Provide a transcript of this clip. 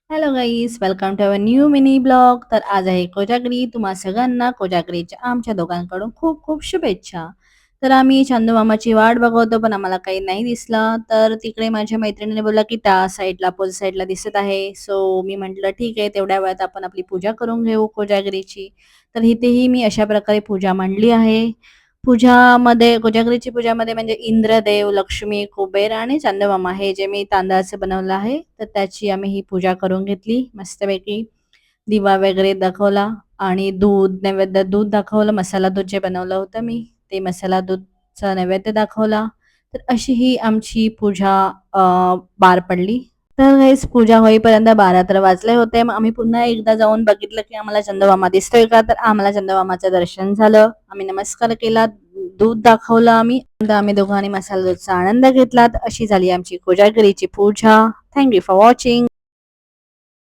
Hello guys, welcome to our new mini blog. तर आज आहे कोजागरी. तुम्हा सगळ्यांना कोजागरीच्या आमच्या दोघांकडून खूप खूप शुभेच्छा. तर आम्ही चंदूमामाची वाट बघवतो, पण आम्हाला काही नाही दिसला. तर तिकडे माझ्या मैत्रिणीने बोलला की त्या साईडला अपोजिट साईडला दिसत आहे. सो मी म्हटलं ठीक आहे, तेवढ्या वेळात आपण आपली पूजा करून घेऊ कोजागरीची. तर इथेही मी अशा प्रकारे पूजा मांडली आहे. पूजामध्ये कोजागरीची पूजामध्ये म्हणजे इंद्रदेव, लक्ष्मी, कुबेर आणि चंदमामा हे जे मी तांदळाचं बनवलं आहे, तर त्याची आम्ही ही पूजा करून घेतली मस्तपैकी. दिवा वगैरे दाखवला आणि नैवेद्य दूध दाखवलं. मसाला दूध जे बनवलं होतं मी, ते मसाला दूधचा नैवेद्य दाखवला. तर अशी ही आमची पूजा पार पडली. तर हेच पूजा होईपर्यंत 12 तर वाजले होते. मग आम्ही पुन्हा एकदा जाऊन बघितलं की आम्हाला चंदमामा दिसतोय का, तर आम्हाला चंदमामाचं दर्शन झालं. आम्ही नमस्कार केला, दूध दाखवलं आम्ही. नंतर आम्ही दोघांनी मसाला दूधचा आनंद घेतला. तर अशी झाली आमची कोजागरीची पूजा. Thank you for watching.